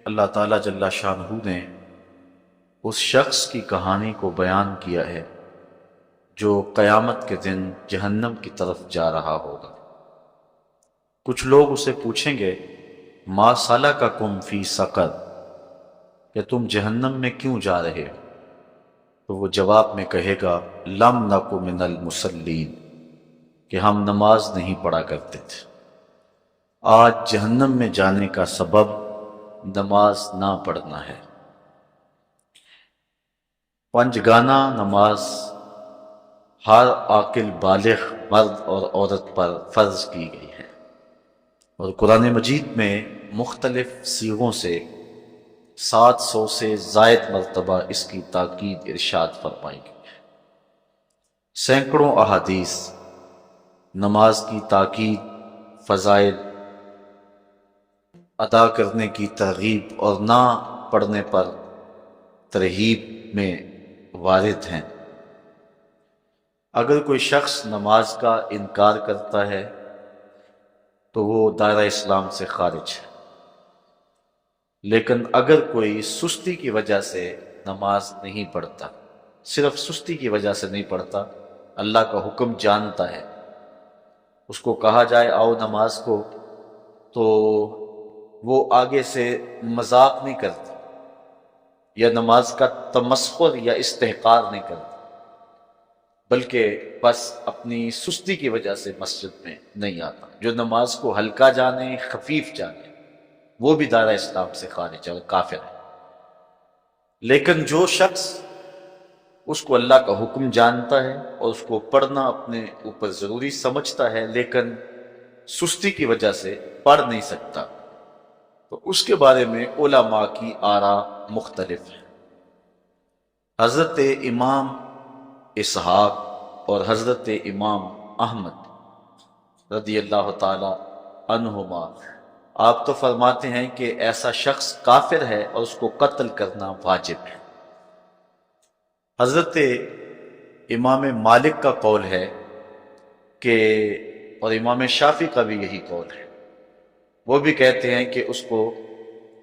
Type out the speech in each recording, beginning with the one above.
اللہ تعالیٰ جل شانہ نے اس شخص کی کہانی کو بیان کیا ہے جو قیامت کے دن جہنم کی طرف جا رہا ہوگا۔ کچھ لوگ اسے پوچھیں گے ما سلککم فی سقر، کہ تم جہنم میں کیوں جا رہے ہو؟ تو وہ جواب میں کہے گا لم نک من المصلین، کہ ہم نماز نہیں پڑھا کرتے تھے۔ آج جہنم میں جانے کا سبب نماز نہ پڑھنا ہے۔ پنجگانہ نماز ہر عاقل بالغ مرد اور عورت پر فرض کی گئی ہے، اور قرآن مجید میں مختلف صیغوں سے 700 سے زائد مرتبہ اس کی تاکید ارشاد فرمائی گئی ہے۔ سینکڑوں احادیث نماز کی تاکید، فضائل، ادا کرنے کی ترغیب اور نہ پڑھنے پر ترہیب میں وارد ہیں۔ اگر کوئی شخص نماز کا انکار کرتا ہے تو وہ دائرہ اسلام سے خارج ہے، لیکن اگر کوئی سستی کی وجہ سے نماز نہیں پڑھتا، صرف سستی کی وجہ سے نہیں پڑھتا، اللہ کا حکم جانتا ہے، اس کو کہا جائے آؤ نماز کو، تو وہ آگے سے مذاق نہیں کرتا یا نماز کا تمسخر یا استحقار نہیں کرتا، بلکہ بس اپنی سستی کی وجہ سے مسجد میں نہیں آتا۔ جو نماز کو ہلکا جانے، خفیف جانے، وہ بھی دائرہ اسلام سے خارج ہے اور کافر ہے۔ لیکن جو شخص اس کو اللہ کا حکم جانتا ہے اور اس کو پڑھنا اپنے اوپر ضروری سمجھتا ہے لیکن سستی کی وجہ سے پڑھ نہیں سکتا، تو اس کے بارے میں علماء کی آراء مختلف ہیں۔ حضرت امام اسحاق اور حضرت امام احمد رضی اللہ تعالی عنہما آپ تو فرماتے ہیں کہ ایسا شخص کافر ہے اور اس کو قتل کرنا واجب ہے۔ حضرت امام مالک کا قول ہے کہ، اور امام شافعی کا بھی یہی قول ہے، وہ بھی کہتے ہیں کہ اس کو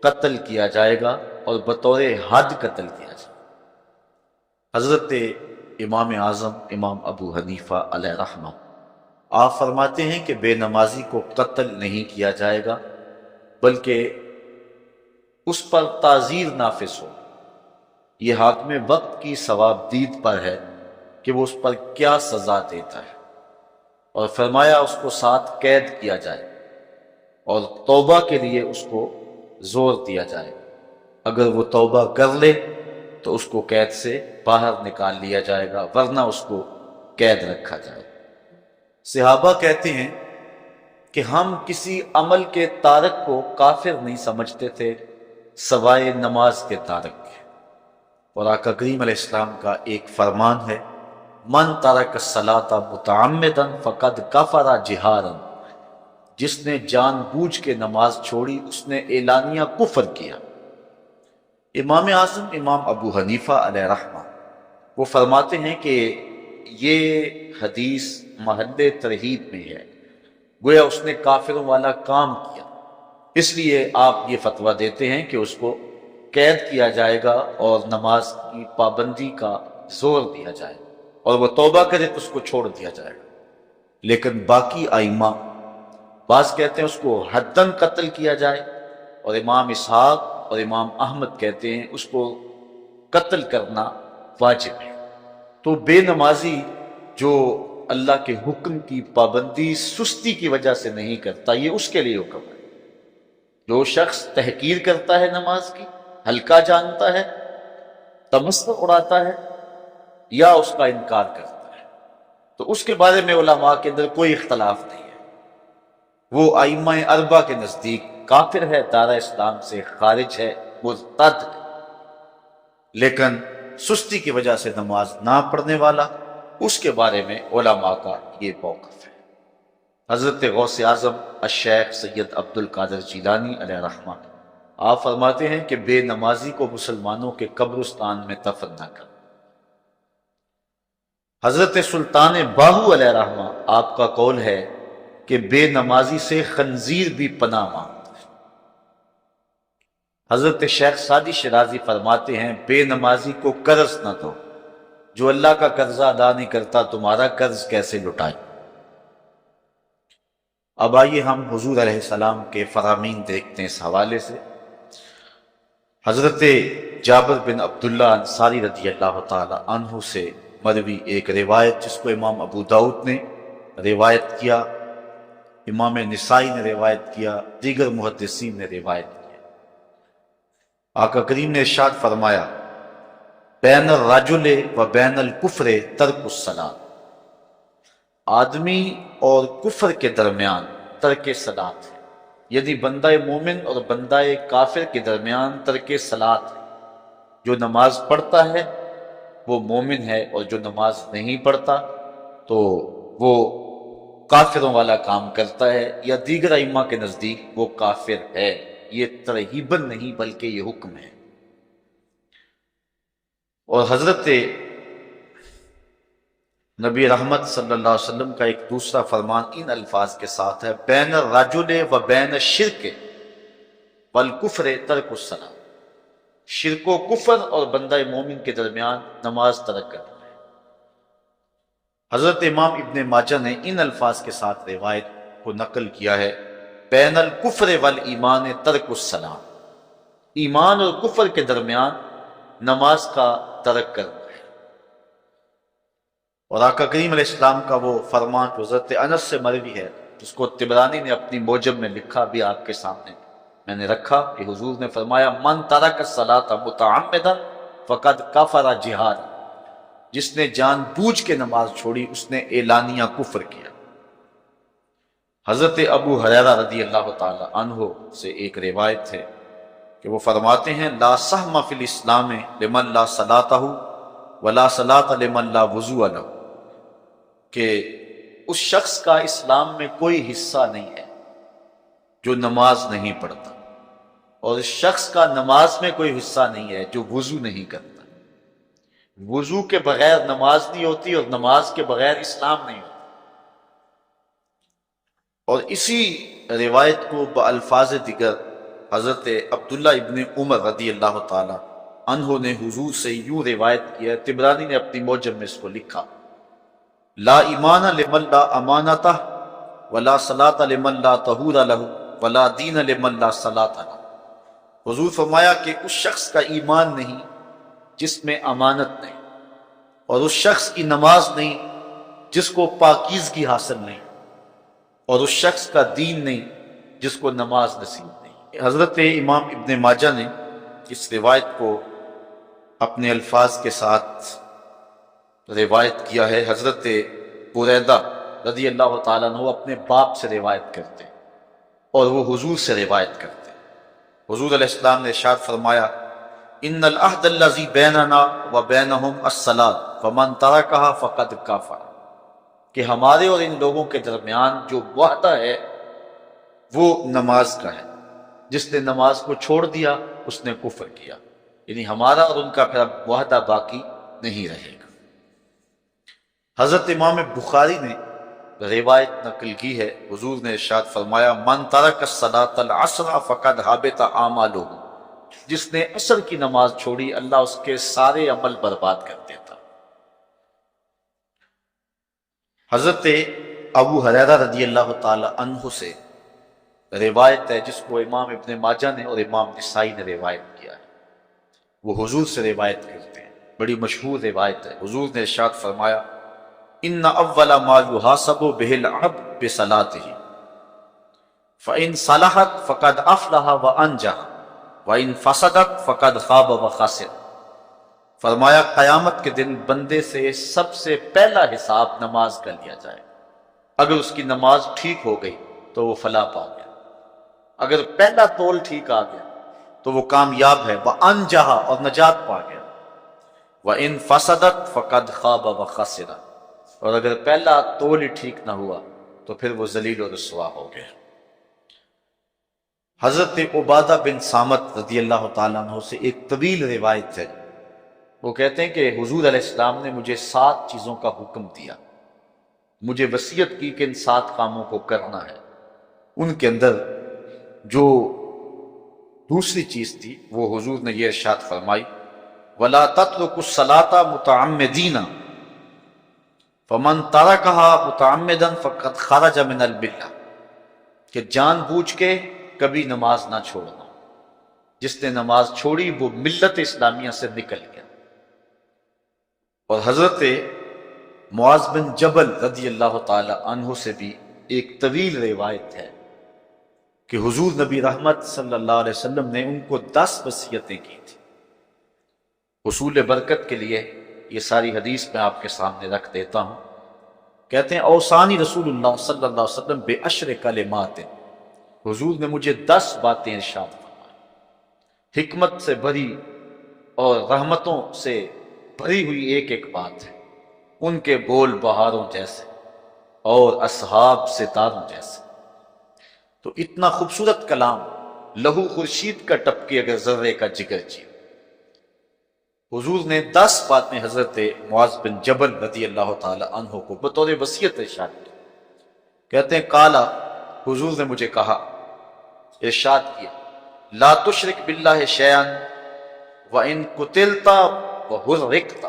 قتل کیا جائے گا اور بطور حد قتل کیا جائے گا۔ حضرت امام اعظم امام ابو حنیفہ علیہ رحمہ آپ فرماتے ہیں کہ بے نمازی کو قتل نہیں کیا جائے گا، بلکہ اس پر تعزیر نافذ ہو۔ یہ حاکم وقت کی ثواب دید پر ہے کہ وہ اس پر کیا سزا دیتا ہے، اور فرمایا اس کو 7 قید کیا جائے اور توبہ کے لیے اس کو زور دیا جائے۔ اگر وہ توبہ کر لے تو اس کو قید سے باہر نکال لیا جائے گا، ورنہ اس کو قید رکھا جائے گا۔ صحابہ کہتے ہیں کہ ہم کسی عمل کے تارک کو کافر نہیں سمجھتے تھے سوائے نماز کے تارک کے، اور آقا کریم علیہ السلام کا ایک فرمان ہے من ترک الصلاۃ متعمدا فقد کفر جہارا، جس نے جان بوجھ کے نماز چھوڑی اس نے اعلانیہ کفر کیا۔ امام اعظم امام ابو حنیفہ علیہ رحمہ وہ فرماتے ہیں کہ یہ حدیث محل ترہیب میں ہے، گویا اس نے کافروں والا کام کیا، اس لیے آپ یہ فتویٰ دیتے ہیں کہ اس کو قید کیا جائے گا اور نماز کی پابندی کا زور دیا جائے گا، اور وہ توبہ کرے تو اس کو چھوڑ دیا جائے گا۔ لیکن باقی ائمہ بعض کہتے ہیں اس کو حداً قتل کیا جائے، اور امام اسحاق اور امام احمد کہتے ہیں اس کو قتل کرنا واجب ہے۔ تو بے نمازی جو اللہ کے حکم کی پابندی سستی کی وجہ سے نہیں کرتا، یہ اس کے لیے حکم ہے۔ جو شخص تحقیر کرتا ہے نماز کی، ہلکا جانتا ہے، تمسخر اڑاتا ہے یا اس کا انکار کرتا ہے، تو اس کے بارے میں علماء کے اندر کوئی اختلاف نہیں ہے۔ وہ ائمہ اربعہ کے نزدیک کافر ہے، دائرہ اسلام سے خارج ہے، مرتد ہے، لیکن سستی کی وجہ سے نماز نہ پڑھنے والا، اس کے بارے میں علماء کا یہ موقف ہے۔ حضرت غوث اعظم الشیخ سید عبد القادر جیلانی علیہ رحمہ آپ فرماتے ہیں کہ بے نمازی کو مسلمانوں کے قبرستان میں دفن نہ کر۔ حضرت سلطان باہو علیہ رحمہ آپ کا قول ہے کہ بے نمازی سے خنزیر بھی پناہ مانگتا ہے۔ حضرت شیخ سعدی شیرازی فرماتے ہیں بے نمازی کو قرض نہ دو، جو اللہ کا قرضہ ادا نہیں کرتا تمہارا قرض کیسے لٹائے۔ اب آئیے ہم حضور علیہ السلام کے فرامین دیکھتے ہیں اس حوالے سے۔ حضرت جابر بن عبداللہ انصاری رضی اللہ تعالی عنہ سے مروی ایک روایت، جس کو امام ابو داؤد نے روایت کیا، امام نسائی نے روایت کیا، دیگر محدثین نے روایت کیا۔ آقا کریم نے ارشاد فرمایا بین الرجل و بین الکفر ترک الصلاۃ، آدمی اور کفر کے درمیان ترک صلاۃ ہے، یعنی بندہ مومن اور بندہ کافر کے درمیان ترک صلاۃ ہے۔ جو نماز پڑھتا ہے وہ مومن ہے، اور جو نماز نہیں پڑھتا تو وہ کافروں والا کام کرتا ہے، یا دیگر ائمہ کے نزدیک وہ کافر ہے۔ یہ ترہیباً نہیں بلکہ یہ حکم ہے۔ اور حضرت نبی رحمت صلی اللہ علیہ وسلم کا ایک دوسرا فرمان ان الفاظ کے ساتھ ہے بین الرجل و بین الشرک والکفر ترک الصلاۃ، شرک و کفر اور بندہ مومن کے درمیان نماز ترک کرنا ہے۔ حضرت امام ابن ماجہ نے ان الفاظ کے ساتھ روایت کو نقل کیا ہے بین الکفر والایمان ترک الصلاۃ، ایمان اور کفر کے درمیان نماز کا ترک کرنا ہے۔ اور آقا کریم علیہ السلام کا وہ فرمان جو حضرت انس سے مروی ہے، جس کو طبرانی نے اپنی موجب میں لکھا، بھی آپ کے سامنے میں نے رکھا، کہ حضور نے فرمایا من ترک الصلاۃ متعمدا فقد کفر جہادا، جس نے جان بوجھ کے نماز چھوڑی اس نے اعلانیہ کفر کیا۔ حضرت ابو ہریرہ رضی اللہ تعالی عنہ سے ایک روایت ہے کہ وہ فرماتے ہیں لا سہم فی الاسلام لمن لا صلاۃ ولا صلاۃ لمن لا وضوء لہ، کہ اس شخص کا اسلام میں کوئی حصہ نہیں ہے جو نماز نہیں پڑھتا، اور اس شخص کا نماز میں کوئی حصہ نہیں ہے جو وضو نہیں کرتا۔ وضو کے بغیر نماز نہیں ہوتی، اور نماز کے بغیر اسلام نہیں ہوتا۔ اور اسی روایت کو بالفاظ دیگر حضرت عبداللہ ابن عمر رضی اللہ تعالی عنہ نے حضور سے یوں روایت کیا، طبرانی نے اپنی موجم میں اس کو لکھا لا ایمان لمن لا امانتہ ولا صلاۃ لمن لا طہور لہ ولا دین لمن لا صلاۃ لہ۔ حضور فرمایا کہ اس شخص کا ایمان نہیں جس میں امانت نہیں، اور اس شخص کی نماز نہیں جس کو پاکیزگی حاصل نہیں، اور اس شخص کا دین نہیں جس کو نماز نصیب نہیں۔ حضرت امام ابن ماجہ نے اس روایت کو اپنے الفاظ کے ساتھ روایت کیا ہے۔ حضرت بریدہ رضی اللہ تعالیٰ عنہ اپنے باپ سے روایت کرتے اور وہ حضور سے روایت کرتے۔ حضور علیہ السلام نے ارشاد فرمایا ان العہد الذی بیننا و بینہم الصلاۃ فمن ترکھا فقد کفر، کہ ہمارے اور ان لوگوں کے درمیان جو معاہدہ ہے وہ نماز کا ہے، جس نے نماز کو چھوڑ دیا اس نے کفر کیا، یعنی ہمارا اور ان کا پھر معاہدہ باقی نہیں رہے گا۔ حضرت امام بخاری نے روایت نقل کی ہے، حضور نے ارشاد فرمایا من ترک الصلاۃ العصر فقد حبط اعمالہ، جس نے عصر کی نماز چھوڑی اللہ اس کے سارے عمل برباد کر دیتا۔ حضرت ابو ہریرہ رضی اللہ تعالی عنہ سے روایت ہے جس کو امام ابن ماجہ نے اور امام نسائی نے روایت کیا ہے، وہ حضور سے روایت کرتے ہیں، بڑی مشہور روایت ہے۔ حضور نے ارشاد فرمایا ان اول ما یحاسب به العبد بصلاتہ فان صلحت فقد افلح وانجح وان فسدت فقد خاب وخسر۔ فرمایا قیامت کے دن بندے سے سب سے پہلا حساب نماز کا لیا جائے، اگر اس کی نماز ٹھیک ہو گئی تو وہ فلاح پا گیا، اگر پہلا تول ٹھیک آ گیا تو وہ کامیاب ہے، وانجح اور نجات پا گیا، وان فسدت فقد خاب وخسر، اور اگر پہلا تول ہی ٹھیک نہ ہوا تو پھر وہ ذلیل و رسوا ہو گیا۔ حضرت عبادہ بن صامت رضی اللہ تعالیٰ عنہ سے ایک طویل روایت ہے، وہ کہتے ہیں کہ حضور علیہ السلام نے مجھے 7 چیزوں کا حکم دیا، مجھے وصیت کی کہ ان 7 کاموں کو کرنا ہے۔ ان کے اندر جو دوسری چیز تھی وہ حضور نے یہ ارشاد فرمائی وَلَا تَتْرُكُ الصَّلَاةَ مُتَعَمِّدِينَ فَمَنْ تَرَكَهَا مُتَعَمِّدًا فَقَدْ خَرَجَ مِنَ الْمِلَّةِ کہ جان بوجھ کے کبھی نماز نہ چھوڑنا، جس نے نماز چھوڑی وہ ملت اسلامیہ سے نکل گیا۔ اور حضرت معاذ بن جبل رضی اللہ تعالی عنہ سے بھی ایک طویل روایت ہے کہ حضور نبی رحمت صلی اللہ علیہ وسلم نے ان کو 10 وصیتیں کی تھی۔ حصول برکت کے لیے یہ ساری حدیث میں آپ کے سامنے رکھ دیتا ہوں۔ کہتے ہیں اوصانی رسول اللہ صلی اللہ علیہ وسلم بعشر کلمات، حضور نے مجھے 10 باتیں ارشاد فرمائی، حکمت سے بھری اور رحمتوں سے بھری ہوئی ایک ایک بات ہے، ان کے بول بہاروں جیسے اور اصحاب ستاروں جیسے۔ تو اتنا خوبصورت کلام، لہو خورشید کا ٹپکے اگر ذرے کا جگر جیو۔ حضور نے 10 باتیں حضرت معاذ بن جبل رضی اللہ تعالی عنہ کو بطور وصیت ارشاد کی۔ کہتے ہیں کالا، حضور نے مجھے کہا، ارشاد کیا، لا تشرک باللہ شیئا وان قتلت وحرقت،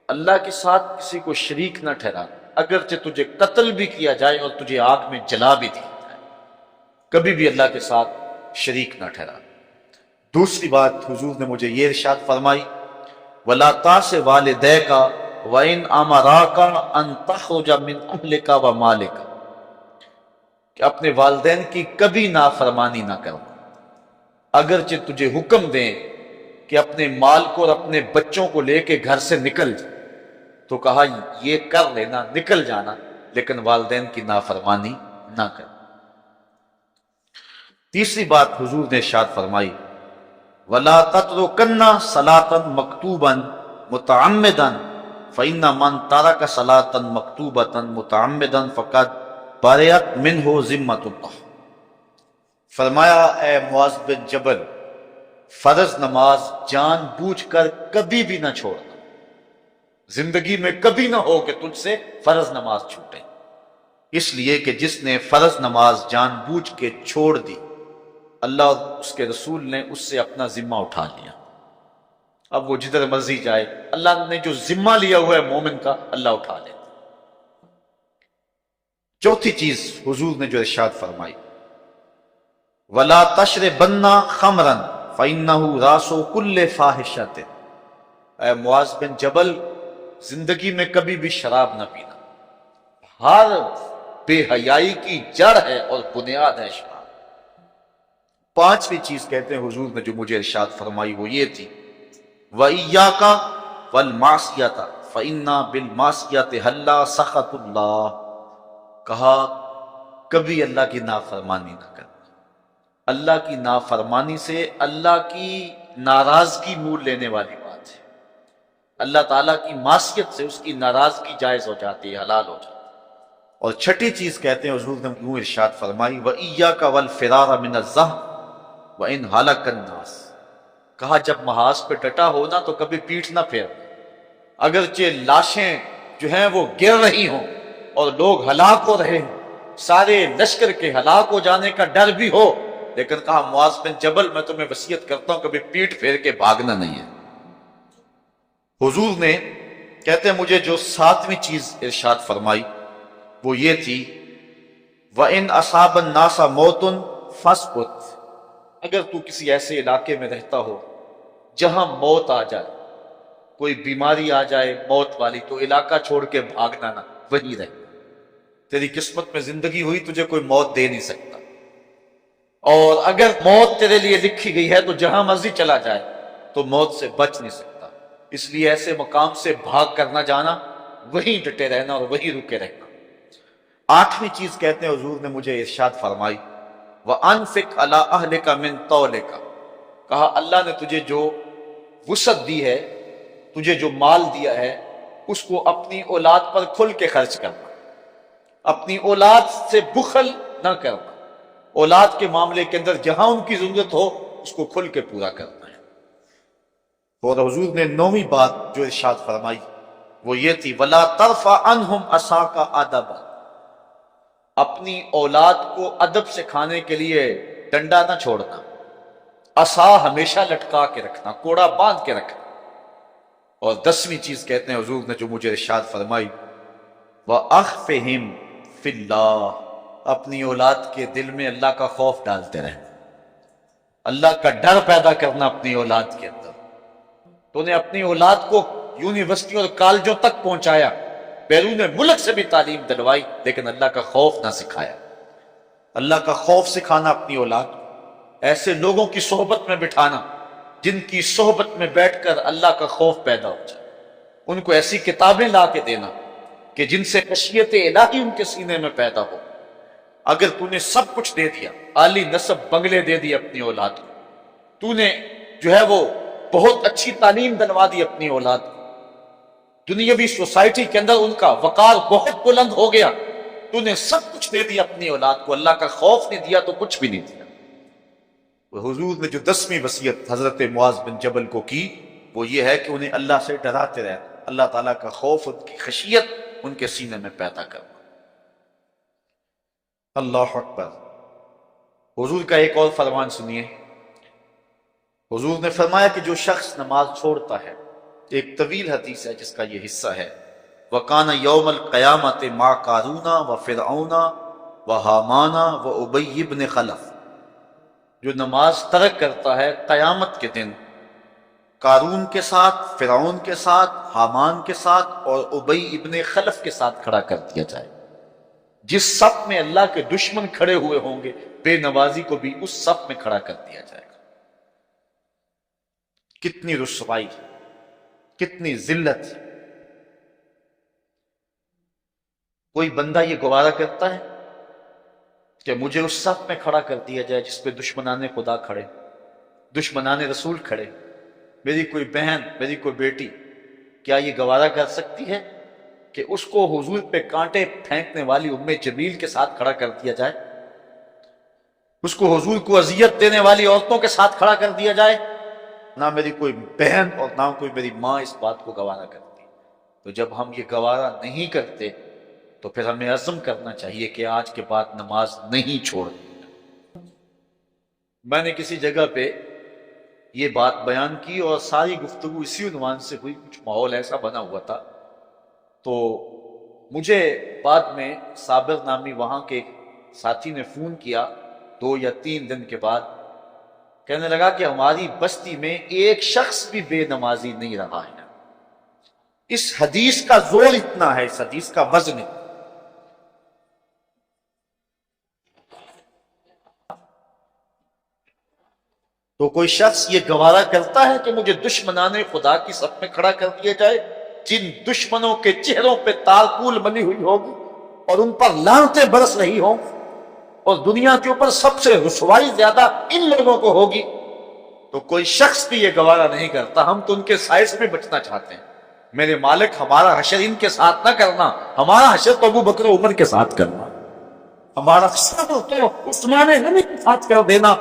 اللہ کے ساتھ کسی کو شریک نہ ٹھہرانا، اگرچہ تجھے قتل بھی کیا جائے اور تجھے آگ میں جلا بھی دیا جائے، کبھی بھی اللہ کے ساتھ شریک نہ ٹھہرانا۔ دوسری بات حضور نے مجھے یہ ارشاد فرمائی وَلَا تَعْصِ وَالِدَيْكَ وَإِنْ أَمَرَاكَ أَن تَخْرُجَ مِنْ أَهْلِكَ وَمَالِكَ کہ اپنے والدین کی کبھی نافرمانی نہ کرنا، اگرچہ تجھے حکم دیں کہ اپنے مال کو اور اپنے بچوں کو لے کے گھر سے نکل جا، تو کہا یہ کر لینا، نکل جانا، لیکن والدین کی نافرمانی نہ کر۔ تیسری بات حضور نے ارشاد فرمائی وَلَا تَتْرُكَنَّ صَلَاةً مَكْتُوبًا مُتَعَمِّدًا فَإِنَّ مَنْ تَرَكَ صَلَاةً مَكْتُوبَةً مُتَعَمِّدًا فَقَدْ بَرِئَتْ مِنْهُ ذِمَّةُ اللَّهِ۔ فرمایا اے معاذ بن جبل، فرض نماز جان بوجھ کر کبھی بھی نہ چھوڑنا، زندگی میں کبھی نہ ہو کہ تجھ سے فرض نماز چھوٹے، اس لیے کہ جس نے فرض نماز جان بوجھ کے چھوڑ دی، اللہ اور اس کے رسول نے اس سے اپنا ذمہ اٹھا لیا، اب وہ جدھر مرضی جائے، اللہ نے جو ذمہ لیا ہوا ہے مومن کا، اللہ اٹھا لے۔ چوتھی چیز حضور نے جو ارشاد فرمائی وَلَا تَشْرِبَنَّ خَمْرًا فَإِنَّهُ رَاسُ كُلِّ فَاحِشَةٍ، اے معاذ بن جبل، زندگی میں کبھی بھی شراب نہ پینا، ہر بے حیائی کی جڑ ہے اور بنیاد ہے شراب۔ پانچویں چیز کہتے ہیں حضور نے جو مجھے ارشاد فرمائی وہ یہ تھی وَإِيَّاكَ وَالْمَعْصِيَةَ فَإِنَّ بِالْمَعْصِيَةِ حَلَّ سَخَطُ اللَّهِ، کہا کبھی اللہ کی نافرمانی نہ کرنا، اللہ کی نافرمانی سے اللہ کی ناراضگی مول لینے والی بات ہے، اللہ تعالیٰ کی معصیت سے اس کی ناراضگی جائز ہو جاتی ہے، حلال ہو جاتی ہے۔ اور چھٹی چیز کہتے ہیں حضور نے یوں ارشاد فرمائی وَإِيَّاكَ وَالْفِرَارَ مِنَ الزَّهْرِ وَإِنْ هَلَكَ النَّاسِ، کہا جب محاذ پہ ڈٹا ہونا تو کبھی پیٹھ نہ پھیرنا، اگرچہ لاشیں جو ہیں وہ گر رہی ہوں اور لوگ ہلاک ہو رہے ہیں، سارے لشکر کے ہلاک ہو جانے کا ڈر بھی ہو، لیکن کہا معاذ بن جبل میں تمہیں وصیت کرتا ہوں کبھی پیٹھ پھیر کے بھاگنا نہیں ہے۔ حضور نے کہتے ہیں مجھے جو 7ویں چیز ارشاد فرمائی وہ یہ تھی وَإِنْ أَصَابَ النَّاسَ مَوْتٌ فَاسْبُتْ، اگر تو کسی ایسے علاقے میں رہتا ہو جہاں موت آ جائے، کوئی بیماری آ جائے موت والی، تو علاقہ چھوڑ کے بھاگنا نہ، وہیں رہ، تیری قسمت میں زندگی ہوئی، تجھے کوئی موت دے نہیں سکتا، اور اگر موت تیرے لیے لکھی گئی ہے تو جہاں مرضی چلا جائے تو موت سے بچ نہیں سکتا، اس لیے ایسے مقام سے بھاگ کر نہ جانا، وہیں ڈٹے رہنا اور وہیں رکے رہنا۔ 8ویں چیز کہتے ہیں حضور نے مجھے ارشاد فرمائی وَأَنفِقْ عَلَىٰ أَهْلِكَ مِن طَوْلِكَ، کہا اللہ نے تجھے جو وسعت دی ہے، تجھے جو مال دیا ہے، اس کو اپنی اولاد پر کھل کے خرچ کرنا، اپنی اولاد سے بخل نہ کرنا، اولاد کے معاملے کے اندر جہاں ان کی ضرورت ہو اس کو کھل کے پورا کرنا ہے۔ اور حضور نے 9ویں بات جو ارشاد فرمائی وہ یہ تھی وَلَا تَرْفَعْ عَنْهُمْ عَصَاكَ أَدَبًا، اپنی اولاد کو ادب سکھانے کے لیے ڈنڈا نہ چھوڑنا، عصا ہمیشہ لٹکا کے رکھنا، کوڑا باندھ کے رکھنا۔ اور 10ویں چیز کہتے ہیں حضور نے جو مجھے ارشاد فرمائی، وَأَخْفِهِمْ فِي اللَّهِ، اپنی اولاد کے دل میں اللہ کا خوف ڈالتے رہے، اللہ کا ڈر پیدا کرنا اپنی اولاد کے اندر۔ تو نے اپنی اولاد کو یونیورسٹی اور کالجوں تک پہنچایا، بیرون ملک سے بھی تعلیم دلوائی، لیکن اللہ کا خوف نہ سکھایا۔ اللہ کا خوف سکھانا اپنی اولاد کو، ایسے لوگوں کی صحبت میں بٹھانا جن کی صحبت میں بیٹھ کر اللہ کا خوف پیدا ہو جائے، ان کو ایسی کتابیں لا کے دینا کہ جن سے خشیت الہی ان کے سینے میں پیدا ہو۔ اگر تو نے سب کچھ دے دیا، عالی نسب بنگلے دے دی اپنی اولاد کو، تو نے جو ہے وہ بہت اچھی تعلیم دلوا دی اپنی اولاد کو، دنیاوی سوسائٹی کے اندر ان کا وقار بہت بلند ہو گیا، تو نے سب کچھ دے دیا اپنی اولاد کو، اللہ کا خوف نہیں دیا تو کچھ بھی نہیں دیا۔ حضور نے جو 10ویں وصیت حضرت معاذ بن جبل کو کی وہ یہ ہے کہ انہیں اللہ سے ڈراتے رہنا، اللہ تعالیٰ کا خوف، ان کی خشیت ان کے سینے میں پیدا کرنا۔ اللہ اکبر۔ حضور کا ایک اور فرمان سنیے، حضور نے فرمایا کہ جو شخص نماز چھوڑتا ہے، ایک طویل حدیث ہے جس کا یہ حصہ ہے، وَقَانَ يَوْمَ الْقِيَامَةِ مَعَ قَارُونَ وَفِرْعَوْنَ وَحَامَانَ وَأُبَيِّ بْنِ خَلَف، جو نماز ترک کرتا ہے قیامت کے دن قارون کے ساتھ، فرعون کے ساتھ، حامان کے ساتھ اور ابی ابن خلف کے ساتھ کھڑا کر دیا جائے۔ جس صف میں اللہ کے دشمن کھڑے ہوئے ہوں گے، بے نمازی کو بھی اس صف میں کھڑا کر دیا جائے گا۔ کتنی رسوائی، کتنی ذلت۔ کوئی بندہ یہ گوارا کرتا ہے کہ مجھے اس صف میں کھڑا کر دیا جائے جس پہ دشمنان خدا کھڑے، دشمنان رسول کھڑے؟ میری کوئی بہن، میری کوئی بیٹی کیا یہ گوارا کر سکتی ہے کہ اس کو حضور پہ کانٹے پھینکنے والی ام جمیل کے ساتھ کھڑا کر دیا جائے، اس کو حضور کو اذیت دینے والی عورتوں کے ساتھ کھڑا کر دیا جائے؟ نہ میری کوئی بہن اور نہ کوئی میری ماں اس بات کو گوارا کرتی۔ تو جب ہم یہ گوارا نہیں کرتے تو پھر ہمیں عزم کرنا چاہیے کہ آج کے بعد نماز نہیں چھوڑنی۔ میں نے کسی جگہ پہ یہ بات بیان کی اور ساری گفتگو اسی عنوان سے ہوئی، کچھ ماحول ایسا بنا ہوا تھا، تو مجھے بعد میں صابر نامی وہاں کے ساتھی نے فون کیا 2 یا 3 دن کے بعد، کہنے لگا کہ ہماری بستی میں ایک شخص بھی بے نمازی نہیں رہا ہے۔ اس حدیث کا زور اتنا ہے، اس حدیث کا وزن اتنا۔ تو کوئی شخص یہ گوارا کرتا ہے کہ مجھے دشمنان خدا کی صف میں کھڑا کر دیا جائے، جن دشمنوں کے چہروں پہ تارکول بنی ہوئی ہوگی اور ان پر لعنتیں برس رہی ہوں، اور دنیا کے اوپر سب سے رسوائی زیادہ ان لوگوں کو ہوگی، تو کوئی شخص بھی یہ گوارا نہیں کرتا۔ ہم تو ان کے سائے سے بھی بچنا چاہتے ہیں۔ میرے مالک، ہمارا حشر ان کے ساتھ نہ کرنا، ہمارا حشر تو ابو بکر عمر کے ساتھ کرنا، ہمارا حشر تو عثمان غنی کے ساتھ کر دینا،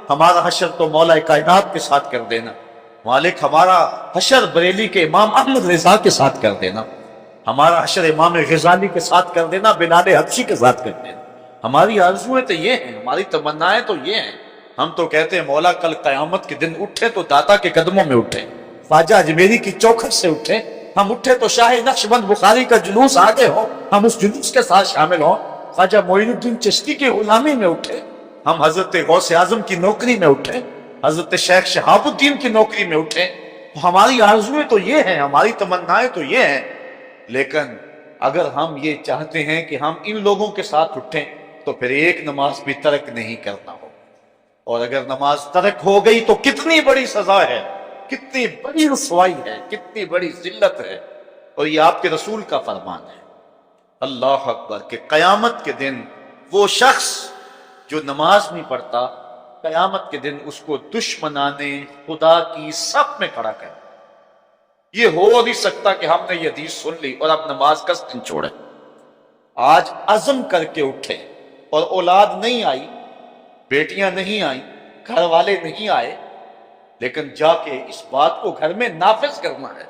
ہمارا حشر تو مولا کائنات کے ساتھ کر دینا۔ مالک، ہمارا حشر بریلی کے امام احمد رضا کے ساتھ کر دینا، ہمارا حشر امام غزالی کے ساتھ کر دینا، بلال حبشی کے ساتھ کر دینا۔ ہماری آرزویں تو یہ ہیں، ہماری تمنائیں تو یہ ہیں۔ ہم تو کہتے ہیں مولا کل قیامت کے دن اٹھے تو داتا کے قدموں میں اٹھے، خواجہ اجمیری کی چوکھٹ سے اٹھے، ہم اٹھے تو شاہ نقشبند بخاری کا جلوس آگے ہو، ہم اس جلوس کے ساتھ شامل ہوں، خواجہ معین الدین چشتی کی غلامی میں اٹھے، ہم حضرت غوث اعظم کی نوکری میں اٹھے، حضرت شیخ شہاب الدین کی نوکری میں اٹھے۔ ہماری آرزویں تو یہ ہیں، ہماری تمنائیں تو یہ ہیں، لیکن اگر ہم یہ چاہتے ہیں کہ ہم ان لوگوں کے ساتھ اٹھیں تو پھر ایک نماز بھی ترک نہیں کرنا ہو، اور اگر نماز ترک ہو گئی تو کتنی بڑی سزا ہے، کتنی بڑی رسوائی ہے، کتنی بڑی ذلت ہے، اور یہ آپ کے رسول کا فرمان ہے۔ اللہ اکبر، کہ قیامت کے دن وہ شخص جو نماز نہیں پڑھتا، قیامت کے دن اس کو دشمنان خدا کی صف میں کھڑا کر۔ یہ ہو نہیں سکتا کہ ہم نے یہ حدیث سن لی اور اب نماز کا دن چھوڑے۔ آج عزم کر کے اٹھے، اور اولاد نہیں آئی، بیٹیاں نہیں آئیں، گھر والے نہیں آئے، لیکن جا کے اس بات کو گھر میں نافذ کرنا ہے،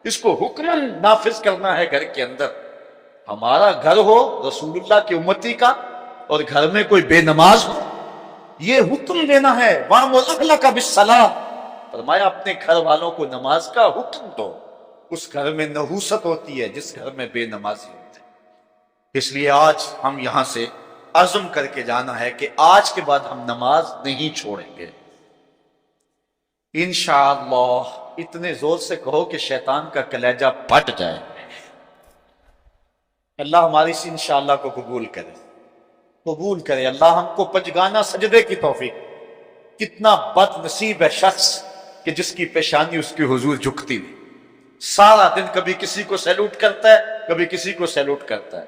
اس کو حکمن نافذ کرنا ہے گھر کے اندر۔ ہمارا گھر ہو رسول اللہ کی امتی کا اور گھر میں کوئی بے نماز ہو، یہ حکم دینا ہے، وَأْمُرْ أَهْلَكَ بِالصَّلَاةِ، فرمایا اپنے گھر والوں کو نماز کا حکم دو۔ اس گھر میں نحوست ہوتی ہے جس گھر میں بے نمازی ہوتے ہیں۔ اس لیے آج ہم یہاں سے عزم کر کے جانا ہے کہ آج کے بعد ہم نماز نہیں چھوڑیں گے انشاءاللہ۔ اتنے زور سے کہو کہ شیطان کا کلیجہ پھٹ جائے۔ اللہ ہماری اس انشاءاللہ کو قبول کرے، قبول کرے اللہ ہم کو پنجگانہ سجدے کی توفیق۔ کتنا بد نصیب ہے شخص کہ جس کی پیشانی اس کے حضور جھکتی نہیں، سارا دن کبھی کسی کو سیلوٹ کرتا ہے، کبھی کسی کو سیلوٹ کرتا ہے،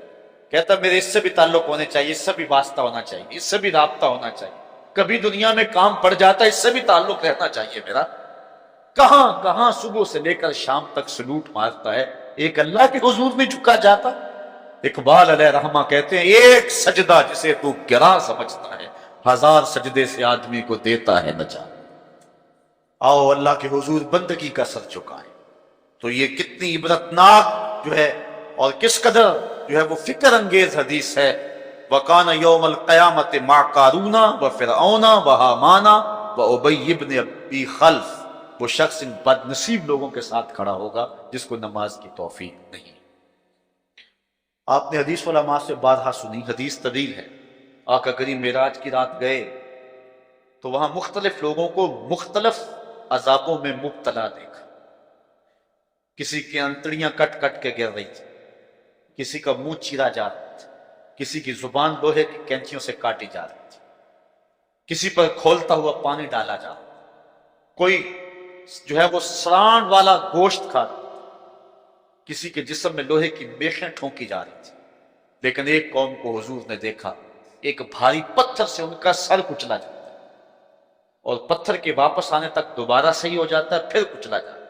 کہتا ہے میرے اس سے بھی تعلق ہونے چاہیے، اس سے بھی واسطہ ہونا چاہیے، اس سے بھی رابطہ ہونا چاہیے، کبھی دنیا میں کام پڑ جاتا ہے، اس سے بھی تعلق رہنا چاہیے میرا۔ کہاں کہاں صبح سے لے کر شام تک سلوٹ مارتا ہے، ایک اللہ کے حضور میں جھکا جاتا۔ اقبال علیہ رحمہ کہتے ہیں ایک سجدہ جسے تو گراں سمجھتا ہے، ہزار سجدے سے آدمی کو دیتا ہے نجات۔ آؤ اللہ کے حضور بندگی کا سر چکائیں۔ تو یہ کتنی عبرتناک جو ہے اور کس قدر جو ہے وہ فکر انگیز حدیث ہے۔ وَقَانَ يَوْمَ الْقِيَامَةِ مَعَ قَارُونَ وَفِرْعَوْنَ وَهَامَانَ وَأُبَيِّ بْنِ أَبِي خَلْفَ، وہ شخص ان بد نصیب لوگوں کے ساتھ کھڑا ہوگا جس کو نماز کی توفیق نہیں۔ آپ نے حدیث علماء سے بارہا سنی، حدیث طویل ہے۔ آقا کریم معراج کی رات گئے تو وہاں مختلف لوگوں کو مختلف عذابوں میں مبتلا دیکھا۔ کسی کی انتڑیاں کٹ کٹ کے گر رہی تھی، کسی کا منہ چیرا جا رہا تھا، کسی کی زبان لوہے کی کینچیوں سے کاٹی جا رہی تھی، کسی پر کھولتا ہوا پانی ڈالا جا رہا تھا، کوئی جو ہے وہ سران والا گوشت کھا رہا تھا، کسی کے جسم میں لوہے کی میخیں ٹھونکی جا رہی تھی۔ لیکن ایک قوم کو حضور نے دیکھا، ایک بھاری پتھر سے ان کا سر کچلا جاتا ہے اور پتھر کے واپس آنے تک دوبارہ صحیح ہو جاتا ہے، پھر کچلا جاتا ہے۔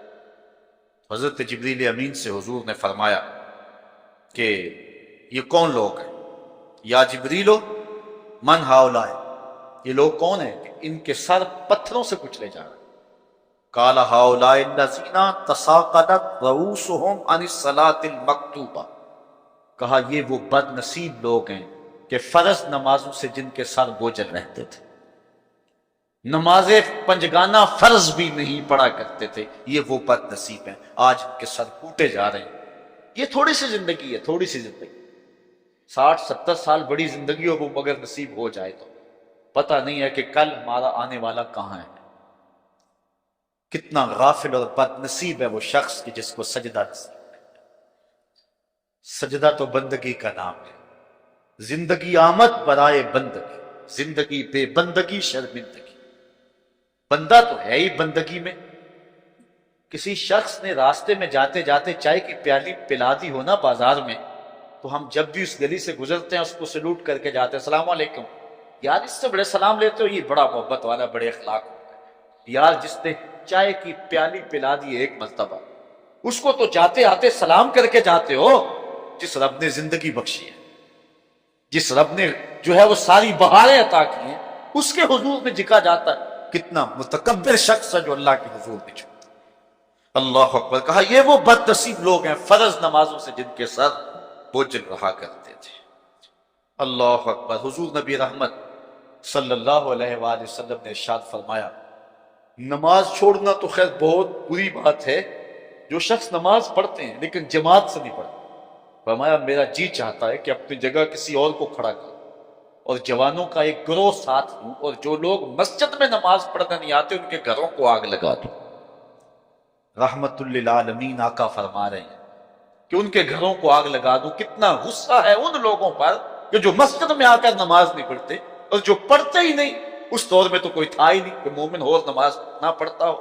حضرت جبریل امین سے حضور نے فرمایا کہ یہ کون لوگ ہیں؟ یا جبریلو من ہاؤلائے، یہ لوگ کون ہیں کہ ان کے سر پتھروں سے کچلے جا رہے ہیں؟ قال ہاؤلائے الذین تساقطت رؤوسہم عن الصلاۃ المکتوبہ، کہا یہ وہ بد نصیب لوگ ہیں کہ فرض نمازوں سے جن کے سر بوجھل رہتے تھے، نماز پنجگانہ فرض بھی نہیں پڑھا کرتے تھے، یہ وہ بد نصیب ہیں، آج ان کے سر کوٹے جا رہے ہیں۔ یہ تھوڑی سی زندگی ہے، تھوڑی سی زندگی، 60-70 سال بڑی زندگی ہو وہ مگر نصیب ہو جائے تو پتہ نہیں ہے کہ کل ہمارا آنے والا کہاں ہے۔ کتنا غافل اور بد نصیب ہے وہ شخص کہ جس کو سجدہ نصیب ہے۔ سجدہ تو بندگی کا نام ہے۔ زندگی آمد برائے بندگی، زندگی بے بندگی شرمندگی۔ بندہ تو ہے ہی بندگی میں۔ کسی شخص نے راستے میں جاتے جاتے چائے کی پیالی پلا دی ہونا بازار میں، تو ہم جب بھی اس گلی سے گزرتے ہیں اس کو سلوٹ کر کے جاتے ہیں، السلام علیکم، یار اس سے بڑے سلام لیتے ہو، یہ بڑا محبت والا، بڑے اخلاق ہوتا ہے۔ یار جس نے چائے کی پیالی پلا دی ایک مرتبہ، اس کو تو جاتے آتے سلام کر کے جاتے ہو۔ جس رب نے زندگی بخشی ہے، جس رب نے جو ہے وہ ساری بہاریں عطا کی ہیں، اس کے حضور میں جھکا جاتا ہے۔ کتنا متکبر شخص ہے جو اللہ کے حضور میں جھکتا ہے۔ اللہ اکبر، کہا یہ وہ بد نصیب لوگ ہیں فرض نمازوں سے جن کے سر بوجھل رہا کرتے تھے۔ اللہ اکبر۔ حضور نبی رحمت صلی اللہ علیہ وآلہ وسلم نے ارشاد فرمایا، نماز چھوڑنا تو خیر بہت بری بات ہے، جو شخص نماز پڑھتے ہیں لیکن جماعت سے نہیں پڑھتے، فرمایا میرا جی چاہتا ہے کہ اپنی جگہ کسی اور کو کھڑا کروں اور جوانوں کا ایک گروہ ساتھ ہوں، اور جو لوگ مسجد میں نماز پڑھنے نہیں آتے ان کے گھروں کو آگ لگا دوں۔ رحمت للعالمین آقا فرما رہے ہیں کہ ان کے گھروں کو آگ لگا دوں۔ کتنا غصہ ہے ان لوگوں پر کہ جو مسجد میں آ کر نماز نہیں پڑھتے، اور جو پڑھتے ہی نہیں، اس دور میں تو کوئی تھا ہی نہیں کہ مومن اور نماز نہ پڑھتا ہو۔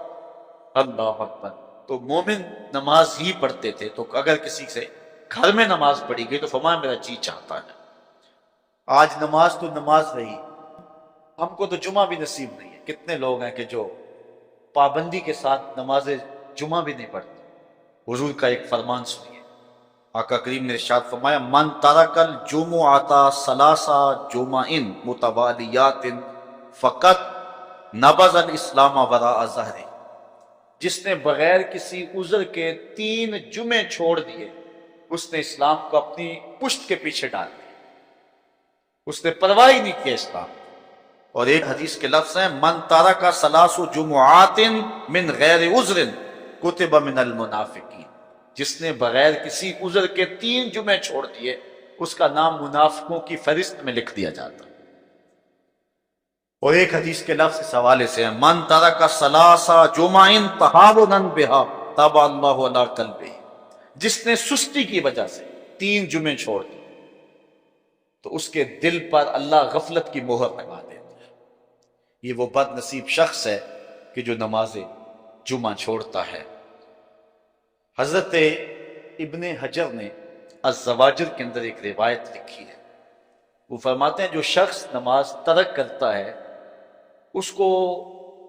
اللہ اکبر۔ تو مومن نماز ہی پڑھتے تھے، تو اگر کسی سے گھر میں نماز پڑھی گئی تو فرمایا میرا جی چاہتا ہے۔ آج نماز تو نماز رہی، ہم کو تو جمعہ بھی نصیب نہیں ہے۔ کتنے لوگ ہیں کہ جو پابندی کے ساتھ نماز جمعہ بھی نہیں پڑھتے۔ حضور کا ایک فرمان سنیے، آقا کریم نے ارشاد فرمایا من ترک الجمعۃ ثلاث جمع متوالیات فقط نبذ الاسلام وراء ظہرہ، جس نے بغیر کسی عذر کے 3 جمعے چھوڑ دیے، اس نے اسلام کو اپنی پشت کے پیچھے ڈال دیا، اس نے پرواہ ہی نہیں کیا اسلام۔ اور ایک حدیث کے لفظ ہیں من ترک ثلاث جمعات من غیر عذر کتب من المنافقین، جس نے بغیر کسی عذر کے 3 جمعے چھوڑ دیے اس کا نام منافقوں کی فہرست میں لکھ دیا جاتا۔ اور ایک حدیث کے لفظ اس حوالے سے ہیں من ترک ثلاث جمع تہاونا بہا طبع اللہ علی قلبہ، جس نے سستی کی وجہ سے 3 جمعے چھوڑ دیے تو اس کے دل پر اللہ غفلت کی مہر لگا دیتا ہے۔ یہ وہ بد نصیب شخص ہے کہ جو نماز جمعہ چھوڑتا ہے۔ حضرت ابن حجر نے الزواجر کے اندر ایک روایت لکھی ہے، وہ فرماتے ہیں جو شخص نماز ترک کرتا ہے اس کو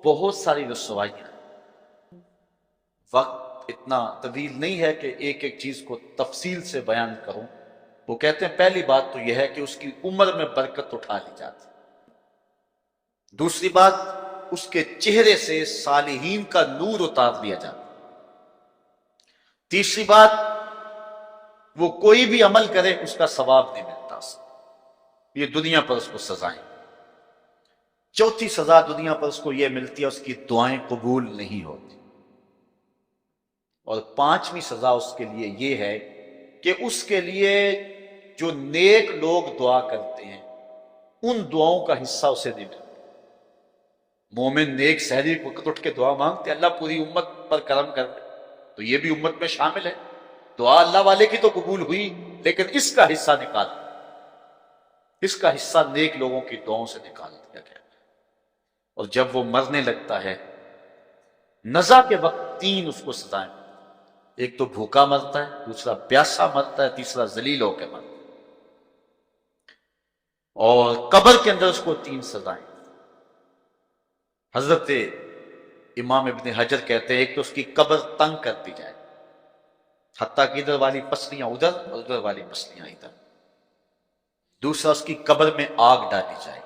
بہت ساری رسوائیاں ہیں۔ وقت اتنا طویل نہیں ہے کہ ایک ایک چیز کو تفصیل سے بیان کروں۔ وہ کہتے ہیں پہلی بات تو یہ ہے کہ اس کی عمر میں برکت اٹھا لی جاتی، دوسری بات اس کے چہرے سے صالحین کا نور اتار لیا جاتا، تیسری بات وہ کوئی بھی عمل کرے اس کا ثواب نہیں ملتا، یہ دنیا پر اس کو سزائیں، چوتھی سزا دنیا پر اس کو یہ ملتی ہے اس کی دعائیں قبول نہیں ہوتی، اور 5ویں سزا اس کے لیے یہ ہے کہ اس کے لیے جو نیک لوگ دعا کرتے ہیں ان دعاؤں کا حصہ اسے نہیں ملتا۔ مومن نیک سحری وقت اٹھ کے دعا مانگتے اللہ پوری امت پر کرم کر دے، تو یہ بھی امت میں شامل ہے، دعا اللہ والے کی تو قبول ہوئی لیکن اس کا حصہ نکال، اس کا حصہ نیک لوگوں کی دعاؤں سے نکال دیا گیا۔ اور جب وہ مرنے لگتا ہے نزا کے وقت 3 اس کو سزائیں، ایک تو بھوکا مرتا ہے، دوسرا پیاسا مرتا ہے، تیسرا ذلیل ہو کے مرتا ہے، اور قبر کے اندر اس کو 3 سزائیں۔ حضرت امام ابن حجر کہتے ہیں ایک تو اس کی قبر تنگ کر دی جائے حتیٰ کہ ادھر والی پسلیاں ادھر اور ادھر والی پسلیاں ادھر، دوسرا اس کی قبر میں آگ ڈالی جائے،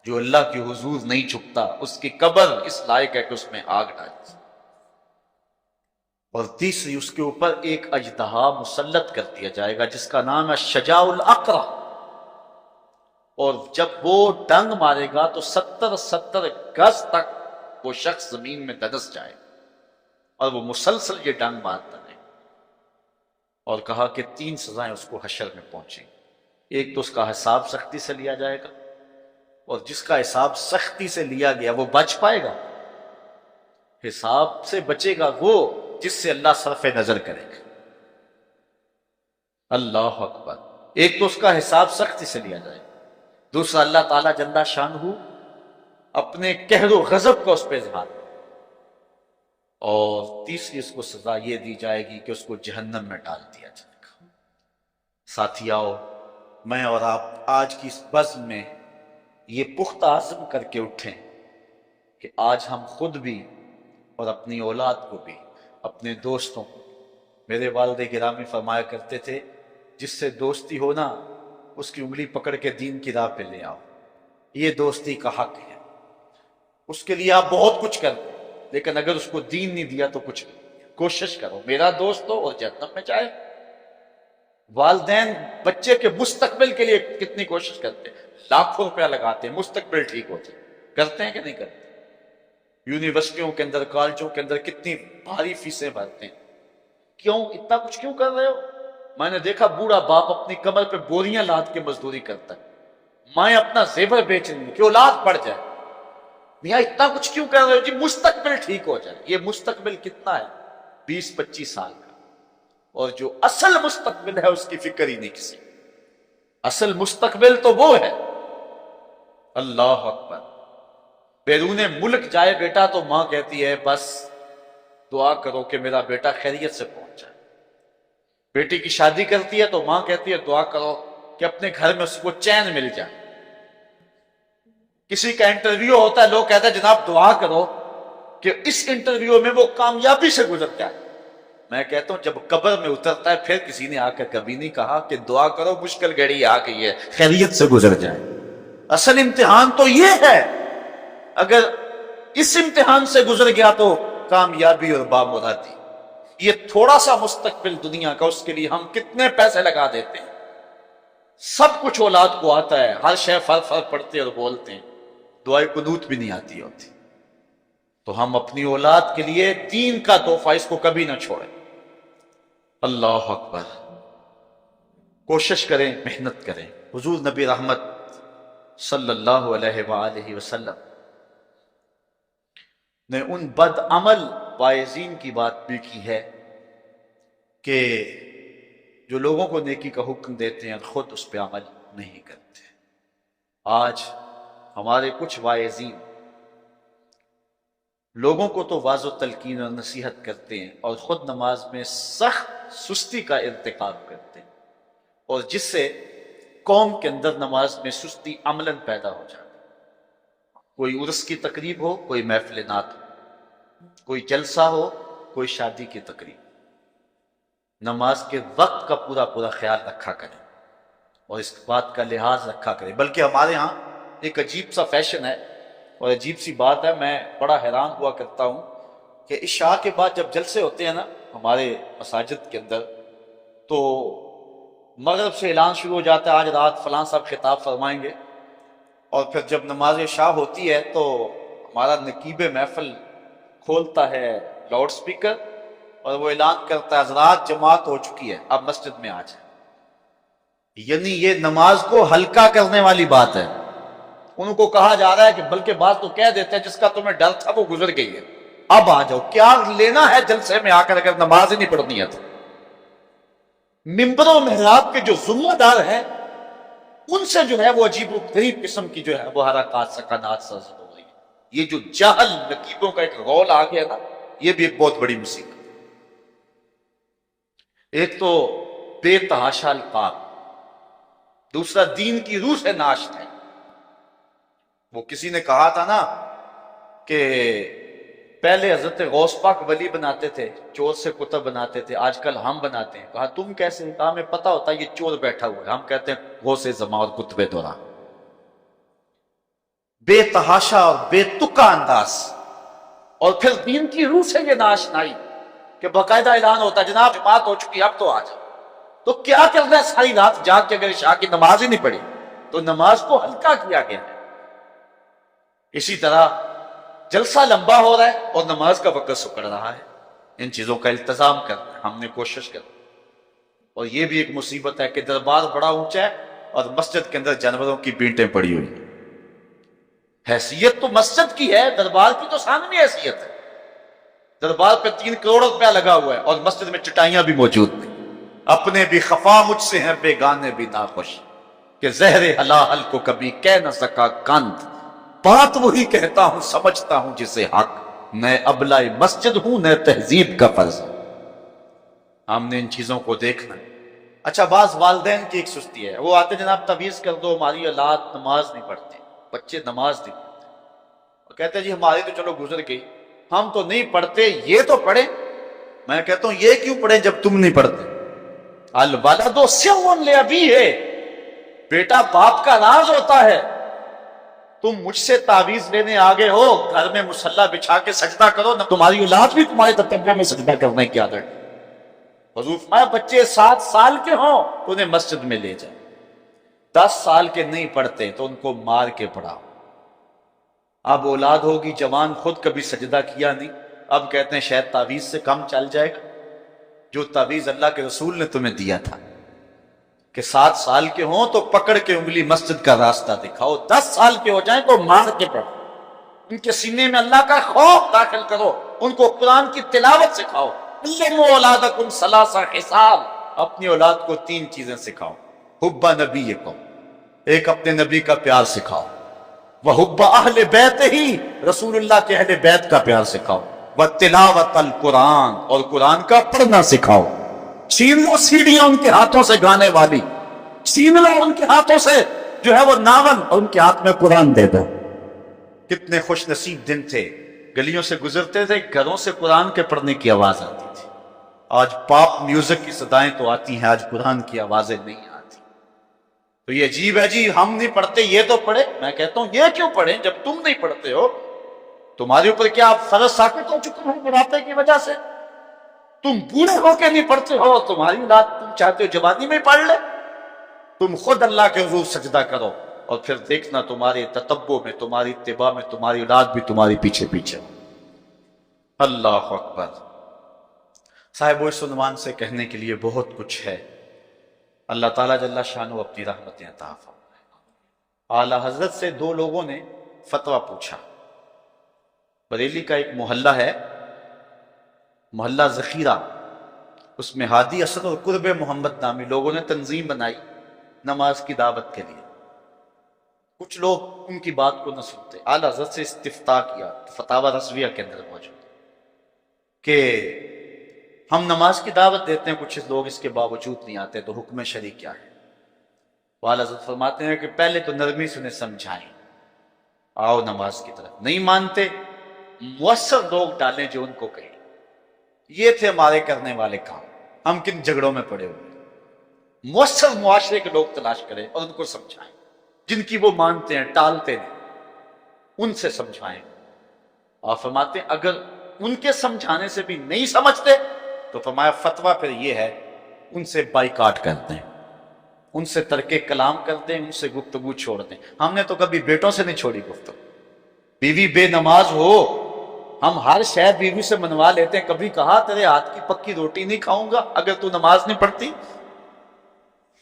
جو اللہ کے حضور نہیں چھپتا اس کی قبر اس لائق ہے کہ اس میں آگ ڈالی جائے، اور تیسری اس کے اوپر ایک اژدہا مسلط کر دیا جائے گا جس کا نام ہے شجاع الاقرع، اور جب وہ ڈنگ مارے گا تو 70 گز تک وہ شخص زمین میں دنس جائے اور وہ مسلسل یہ ڈنگ مارتا رہے، اور کہا کہ 3 سزائیں اس کو حشر میں پہنچیں، ایک تو اس کا حساب سختی سے لیا جائے گا، اور جس کا حساب سختی سے لیا گیا وہ بچ پائے گا، حساب سے بچے گا وہ جس سے اللہ صرف نظر کرے گا۔ اللہ اکبر، ایک تو اس کا حساب سختی سے لیا جائے، دوسرا اللہ تعالیٰ جل شانہ اپنے قہر و غضب کا اس پہ اظہار، اور تیسری اس کو سزا یہ دی جائے گی کہ اس کو جہنم میں ڈال دیا جائے گا۔ ساتھیاؤ، میں اور آپ آج کی اس بزم میں یہ پختہ عزم کر کے اٹھیں کہ آج ہم خود بھی اور اپنی اولاد کو بھی، اپنے دوستوں کو، میرے والد گرامی فرمایا کرتے تھے جس سے دوستی ہو نا اس کی انگلی پکڑ کے دین کی راہ پہ لے آؤ، یہ دوستی کا حق ہے، اس کے لیے آپ بہت کچھ کرتے لیکن اگر اس کو دین نہیں دیا تو کچھ نہیں، کوشش کرو میرا دوست ہو اور جہنم میں جائے۔ والدین بچے کے مستقبل کے لیے کتنی کوشش کرتے ہیں، لاکھوں روپیہ لگاتے ہیں مستقبل ٹھیک ہو جائے، کرتے ہیں کہ نہیں کرتے؟ یونیورسٹیوں کے اندر، کالجوں کے اندر کتنی بھاری فیسیں بھرتے ہیں، کیوں اتنا کچھ کیوں کر رہے ہو؟ میں نے دیکھا بوڑھا باپ اپنی کمر پہ بوریاں لاد کے مزدوری کرتا ہے، مائیں اپنا زیور بیچ رہی ہیں کہ اولاد پڑ جائے، میاں اتنا کچھ کیوں کر رہے ہو؟ جی مستقبل ٹھیک ہو جائے۔ یہ مستقبل کتنا ہے؟ 20-25 سال کا، اور جو اصل مستقبل ہے اس کی فکر ہی نہیں کسی، اصل مستقبل تو وہ ہے۔ اللہ اکبر، بیرون ملک جائے بیٹا تو ماں کہتی ہے بس دعا کرو کہ میرا بیٹا خیریت سے پہنچ جائے، بیٹی کی شادی کرتی ہے تو ماں کہتی ہے دعا کرو کہ اپنے گھر میں اس کو چین مل جائے، کسی کا انٹرویو ہوتا ہے لوگ کہتے ہیں جناب دعا کرو کہ اس انٹرویو میں وہ کامیابی سے گزر جائے، میں کہتا ہوں جب قبر میں اترتا ہے پھر کسی نے آ کر کبھی نہیں کہا کہ دعا کرو مشکل گھڑی آ گئی ہے خیریت سے گزر جائے۔ اصل امتحان تو یہ ہے، اگر اس امتحان سے گزر گیا تو کامیابی اور بامرادی۔ یہ تھوڑا سا مستقبل دنیا کا، اس کے لیے ہم کتنے پیسے لگا دیتے ہیں، سب کچھ اولاد کو آتا ہے، ہر شے فر فر پڑھتے اور بولتے ہیں، دعائے قنوت بھی نہیں آتی ہوتی. تو ہم اپنی اولاد کے لیے دین کا تحفہ اس کو کبھی نہ چھوڑیں. اللہ اکبر. کوشش کریں، محنت کریں. حضور نبی رحمت صلی اللہ علیہ وآلہ وسلم نے ان بد عمل واعظین کی بات بھی کی ہے کہ جو لوگوں کو نیکی کا حکم دیتے ہیں خود اس پہ عمل نہیں کرتے. آج ہمارے کچھ واعظین لوگوں کو تو واضح و تلقین اور نصیحت کرتے ہیں اور خود نماز میں سخت سستی کا ارتکاب کرتے ہیں، اور جس سے قوم کے اندر نماز میں سستی عملاً پیدا ہو جاتی. کوئی عرس کی تقریب ہو، کوئی محفل نعت ہو، کوئی جلسہ ہو، کوئی شادی کی تقریب، نماز کے وقت کا پورا پورا خیال رکھا کریں اور اس بات کا لحاظ رکھا کریں. بلکہ ہمارے ہاں ایک عجیب سا فیشن ہے اور عجیب سی بات ہے، میں بڑا حیران ہوا کرتا ہوں کہ عشاء کے بعد جب جلسے ہوتے ہیں نا ہمارے مساجد کے اندر، تو مغرب سے اعلان شروع ہو جاتا ہے آج رات فلاں صاحب خطاب فرمائیں گے، اور پھر جب نماز عشاء ہوتی ہے تو ہمارا نقیب محفل کھولتا ہے لاؤڈ سپیکر اور وہ اعلان کرتا ہے حضرات جماعت ہو چکی ہے، اب مسجد میں آ جائیں. یعنی یہ نماز کو ہلکا کرنے والی بات ہے. ان کو کہا جا رہا ہے کہ بلکہ بعض تو کہہ دیتے ہیں جس کا تمہیں ڈر تھا وہ گزر گئی ہے، اب آ جاؤ. کیا لینا ہے جلسے میں آ کر اگر نماز ہی نہیں پڑھنی ہے تو؟ ممبر و محراب کے جو ذمہ دار ہیں ان سے جو ہے وہ عجیب و غریب قسم کی جو ہے وہ حرکات سکنات سرزد ہو رہی ہے. یہ جو جاہل نقیبوں کا ایک رول آ گیا نا، یہ بھی ایک بہت بڑی مصیبت. ایک تو بے تحاشا القاب، دوسرا دین کی روح سے ناشت ہے. وہ کسی نے کہا تھا نا کہ پہلے حضرت غوث پاک ولی بناتے تھے، چور سے کتب بناتے تھے، آج کل ہم بناتے ہیں. کہا تم کیسے؟ کہا ہمیں پتا ہوتا ہے یہ چور بیٹھا ہوا ہے، ہم کہتے ہیں غوث زماں اور کتب دورہ. بے تحاشا اور بے تکا انداز. اور پھر دین کی روح سے یہ ناشنائی کہ باقاعدہ اعلان ہوتا ہے جناب جماعت ہو چکی اب تو آ جاؤ. تو کیا کرنا ہے ساری رات جاگ کے اگر عشاء کی نماز ہی نہیں پڑھی تو نماز کو ہلکا کیا گیا ہے. اسی طرح جلسہ لمبا ہو رہا ہے اور نماز کا وقت سکڑ رہا ہے. ان چیزوں کا التزام کرنا ہے، ہم نے کوشش کرنا. اور یہ بھی ایک مصیبت ہے کہ دربار بڑا اونچا ہے اور مسجد کے اندر جانوروں کی بینٹیں پڑی ہوئی ہیں. حیثیت تو مسجد کی ہے، دربار کی تو ثانوی حیثیت ہے. دربار پہ 3 کروڑ روپیہ لگا ہوا ہے اور مسجد میں چٹائیاں بھی موجود ہیں. اپنے بھی خفا مجھ سے ہیں بیگانے بھی ناخوش، کہ زہر حلال کو کبھی کہہ نہ سکا کند. بات وہی کہتا ہوں سمجھتا ہوں جسے حق، نہ ابلہ مسجد ہوں نہ تہذیب کا فرض. ہم نے ان چیزوں کو دیکھنا ہے. اچھا بعض والدین کی ایک سستی ہے، وہ آتے جناب تعویذ کر دو، ہماری اولاد نماز نہیں پڑھتے، بچے نماز نہیں پڑھتے، اور کہتے ہیں جی ہماری تو چلو گزر گئی، ہم تو نہیں پڑھتے یہ تو پڑھیں. میں کہتا ہوں یہ کیوں پڑھیں جب تم نہیں پڑھتے؟ الولد سر لابیہ، بیٹا باپ کا راز ہوتا ہے. تم مجھ سے تعویذ لینے آگے ہو، گھر میں مصلی بچھا کے سجدہ کرو نہ، تمہاری اولاد بھی تمہارے تتبع میں سجدہ کرنے کی عادت. حضور فرمایا بچے 7 سال کے ہوں تو انہیں مسجد میں لے جائیں، 10 سال کے نہیں پڑھتے تو ان کو مار کے پڑھاؤ. اب اولاد ہوگی جوان، خود کبھی سجدہ کیا نہیں، اب کہتے ہیں شاید تعویذ سے کم چل جائے گا. جو تعویذ اللہ کے رسول نے تمہیں دیا تھا کہ 7 سال کے ہوں تو پکڑ کے انگلی مسجد کا راستہ دکھاؤ، 10 سال کے ہو جائیں تو مار کے پڑھو، ان کے سینے میں اللہ کا خوف داخل کرو، ان کو قرآن کی تلاوت سکھاؤ. علموا اولادکم 3 خصال، اپنی اولاد کو 3 چیزیں سکھاؤ. حب نبیکم، ایک اپنے نبی کا پیار سکھاؤ. وحب اہل بیت ہی، رسول اللہ کے اہل بیت کا پیار سکھاؤ. وتلاوت القرآن، اور قرآن کا پڑھنا سکھاؤ. چھین لو سیڑھیاں ان کے ہاتھوں سے گانے والی، چھین لو ان کے ہاتھوں سے جو ہے وہ ناول، اور ان کے ہاتھ میں قرآن دے دو. کتنے خوش نصیب دن تھے، گلیوں سے گزرتے تھے، گھروں سے قرآن کے پڑھنے کی آواز آتی تھی. آج پاپ میوزک کی صدائیں تو آتی ہیں، آج قرآن کی آوازیں نہیں آتی. تو یہ عجیب ہے جی ہم نہیں پڑھتے یہ تو پڑھے. میں کہتا ہوں یہ کیوں پڑھیں جب تم نہیں پڑھتے ہو؟ تمہارے اوپر کیا فرض ساقط ہو چکا ہے بڑھاپے کی وجہ سے؟ تم بوڑھے ہو کے نہیں پڑھتے ہو، تمہاری اولاد تم چاہتے ہو جوانی میں پڑھ لے. تم خود اللہ کے حضور سجدہ کرو اور پھر دیکھنا تمہارے تتبع میں، تمہاری اتباع میں تمہاری اولاد بھی تمہاری پیچھے پیچھے۔ اللہ اکبر۔ صاحب اس عنوان سے کہنے کے لیے بہت کچھ ہے۔ اللہ تعالیٰ جل شانہ اپنی رحمتیں عطا فرمائے۔ اعلی حضرت سے دو لوگوں نے فتویٰ پوچھا۔ بریلی کا ایک محلہ ہے، محلہ ذخیرہ، اس میں ہادی اسد اور قرب محمد نامی لوگوں نے تنظیم بنائی نماز کی دعوت کے لیے۔ کچھ لوگ ان کی بات کو نہ سنتے، اعلی حضرت سے استفتاء کیا، فتاوی رضویہ کے اندر موجود کہ ہم نماز کی دعوت دیتے ہیں، کچھ لوگ اس کے باوجود نہیں آتے، تو حکم شرعی کیا ہے؟ اعلی حضرت فرماتے ہیں کہ پہلے تو نرمی سے انہیں سمجھائیں، آؤ نماز کی طرف، نہیں مانتے مؤثر لوگ ڈالیں جو ان کو کہیں۔ یہ تھے ہمارے کرنے والے کام، ہم کن جھگڑوں میں پڑے ہوئے، مؤثر معاشرے کے لوگ تلاش کریں اور ان کو سمجھائیں، جن کی وہ مانتے ہیں ٹالتے نہیں، ان سے سمجھائیں۔ آپ فرماتے ہیں اگر ان کے سمجھانے سے بھی نہیں سمجھتے تو فرمایا فتویٰ پھر یہ ہے ان سے بائیکاٹ کر دیں، ان سے ترک کلام کر دیں، ان سے گفتگو چھوڑ دیں۔ ہم نے تو کبھی بیٹوں سے نہیں چھوڑی گفتگو، بیوی بے نماز ہو ہم ہر شے بیوی سے منوا لیتے ہیں، کبھی کہا تیرے ہاتھ کی پکی روٹی نہیں کھاؤں گا اگر تو نماز نہیں پڑھتی؟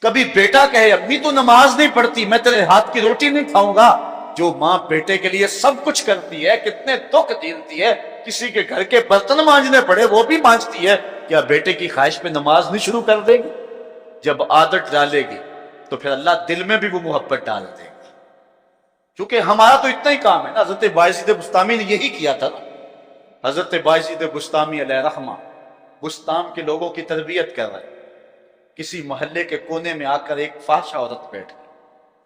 کبھی بیٹا کہے امی تو نماز نہیں پڑھتی میں تیرے ہاتھ کی روٹی نہیں کھاؤں گا؟ جو ماں بیٹے کے لیے سب کچھ کرتی ہے، کتنے دکھ جھیلتی ہے، کسی کے گھر کے برتن مانجنے پڑے وہ بھی مانجتی ہے، کیا بیٹے کی خواہش پہ نماز نہیں شروع کر دے گی؟ جب عادت ڈالے گی تو پھر اللہ دل میں بھی وہ محبت ڈال دے گی۔ کیونکہ ہمارا تو اتنا ہی کام ہے نا، حضرت بایزید بسطامی نے یہی کیا تھا نا۔ حضرت بایزید بسطامی علیہ رحمہ بسطام کے لوگوں کی تربیت کر رہے، کسی محلے کے کونے میں آ کر ایک فاحشہ عورت بیٹھ گئی،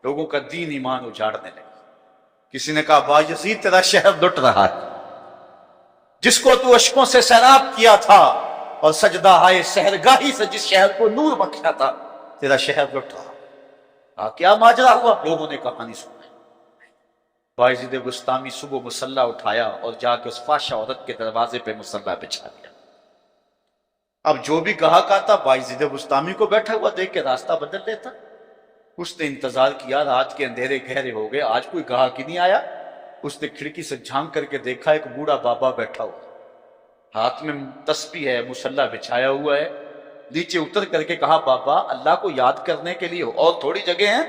لوگوں کا دین ایمان اجاڑنے لگی۔ کسی نے کہا بایزید تیرا شہر لٹ رہا ہے، جس کو تو اشکوں سے سیراب کیا تھا اور سجدہ ہائے سحرگاہی سے جس شہر کو نور بخشا تھا، تیرا شہر لٹ رہا۔ کیا ماجرا ہوا؟ لوگوں نے کہانی سنائی۔ بایزید بسطامی صبح مصلی اٹھایا اور جا کے اس فاحشہ عورت کے دروازے پہ مصلی بچھا دیا۔ اب جو بھی گاہک آتا بایزید بسطامی کو بیٹھا ہوا دیکھ کے راستہ بدل لیتا۔ اس نے انتظار کیا، رات کے اندھیرے گہرے ہو گئے، آج کوئی گاہک ہی نہیں آیا۔ اس نے کھڑکی سے جھانک کر کے دیکھا ایک بوڑھا بابا بیٹھا ہوا، ہاتھ میں تسبیح ہے، مصلی بچھایا ہوا ہے۔ نیچے اتر کر کے کہا بابا اللہ کو یاد کرنے کے لیے اور تھوڑی جگہ ہیں،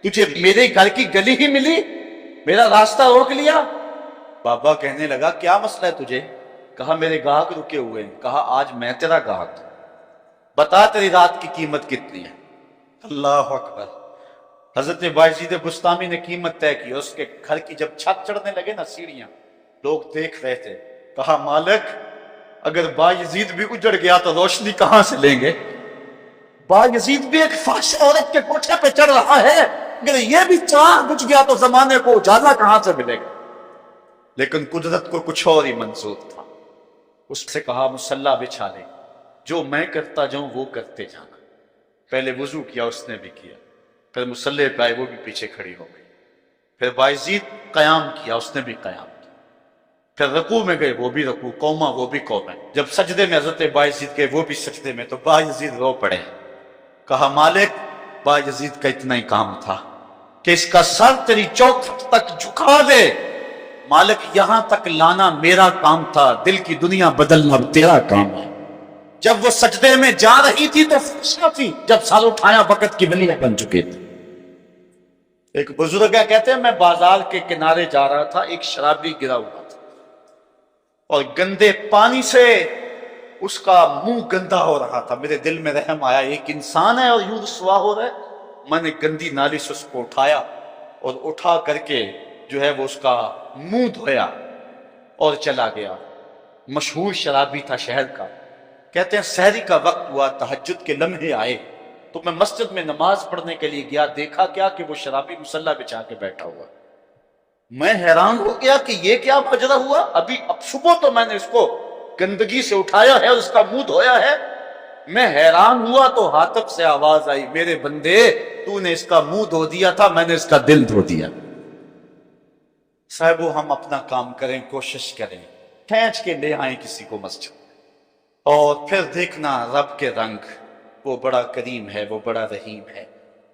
تجھے میرے گھر کی گلی ہی ملی، میرا راستہ روک لیا۔ بابا کہنے لگا کیا مسئلہ ہے تجھے؟ کہا میرے گاہک رکے ہوئے ہیں۔ کہا آج میں تیرا گاہک ہوں، بتا تیری رات کی قیمت کتنی ہے؟ اللہ اکبر۔ حضرت بایزید بسطامی نے قیمت طے کی، اس کے گھر کی جب چھت چڑھنے لگے نا سیڑھیاں، لوگ دیکھ رہے تھے، کہا مالک اگر بایزید بھی اجڑ گیا تو روشنی کہاں سے لیں گے؟ بایزید بھی ایک فاحشہ عورت کے کوٹھے پہ چڑھ رہا ہے، اگر یہ بھی چراغ بجھ گیا تو زمانے کو اجالا کہاں سے ملے گا؟ لیکن قدرت کو کچھ اور ہی منظور تھا۔ اس سے کہا مصلی بچھا لے، جو میں کرتا جاؤں وہ کرتے جانا۔ پہلے وضو کیا، اس نے بھی کیا، پھر مصلی پہ آئے، وہ بھی پیچھے کھڑی ہو گئی۔ پھر بایزید قیام کیا، اس نے بھی قیام کیا۔ پھر رکوع میں گئے، وہ بھی رکوع، قوما وہ بھی قوما۔ جب سجدے میں حضرت بایزید گئے، وہ بھی سجدے میں، تو بایزید رو پڑے۔ کہا مالک بایزید کا اتنا ہی کام تھا کہ اس کا سر تیری چوکھٹ تک جھکا دے، مالک یہاں تک لانا میرا کام تھا، دل کی دنیا بدلنا اب تیرا کام ہے۔ جب وہ سجدے میں جا رہی تھی تو فحشہ تھی، جب سر اٹھایا وقت کی ولی بن چکے تھے۔ ایک بزرگ ہے کہتے ہیں میں بازار کے کنارے جا رہا تھا، ایک شرابی گرا ہوا تھا اور گندے پانی سے اس کا منہ گندا ہو رہا تھا۔ میرے دل میں رحم آیا، ایک انسان ہے اور یوں رسوا ہو رہا ہے۔ میں نے گندی نالی سے اس کو اٹھایا اور اٹھا کر کے جو ہے وہ اس کا منہ دھویا اور چلا گیا۔ مشہور شرابی تھا شہر کا۔ کہتے ہیں سحری کا وقت ہوا، تہجد کے لمحے آئے تو میں مسجد میں نماز پڑھنے کے لیے گیا، دیکھا کیا کہ وہ شرابی مصلی بچھا کے بیٹھا ہوا۔ میں حیران ہو گیا کہ یہ کیا ماجرا ہوا، اب صبح تو میں نے اس کو گندگی سے اٹھایا ہے اور اس کا منہ دھویا ہے۔ میں حیران ہوا تو حاطب سے آواز آئی میرے بندے تو نے اس کا منہ دھو دیا تھا، میں نے اس کا دل دھو دیا۔ صاحبو ہم اپنا کام کریں، کوشش کریں، کھینچ کے لے آئیں کسی کو مسجد، اور پھر دیکھنا رب کے رنگ، وہ بڑا کریم ہے، وہ بڑا رحیم ہے۔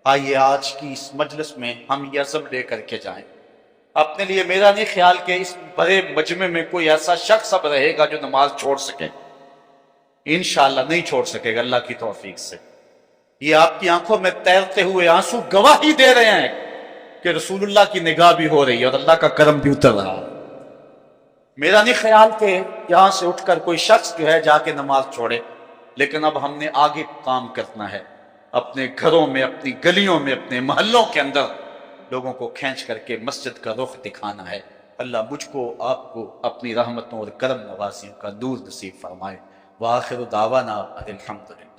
آئیے آج کی اس مجلس میں ہم یہ عزم لے کر کے جائیں. اپنے لیے میرا نہیں خیال کہ اس بڑے مجمع میں کوئی ایسا شخص اب رہے گا جو نماز چھوڑ سکے. انشاءاللہ نہیں چھوڑ سکے گا اللہ کی توفیق سے. یہ آپ کی آنکھوں میں تیرتے ہوئے آنسو گواہی دے رہے ہیں کہ رسول اللہ کی نگاہ بھی ہو رہی ہے اور اللہ کا کرم بھی اتر رہا ہے. میرا نہیں خیال کہ یہاں سے اٹھ کر کوئی شخص جو ہے جا کے نماز چھوڑے، لیکن اب ہم نے آگے کام کرنا ہے. اپنے گھروں میں، اپنی گلیوں میں، اپنے محلوں کے اندر لوگوں کو کھینچ کر کے مسجد کا رخ دکھانا ہے. اللہ مجھ کو آپ کو اپنی رحمتوں اور کرم نوازیوں کا نور نصیب فرمائے. وآخر دعوانا الحمدللہ.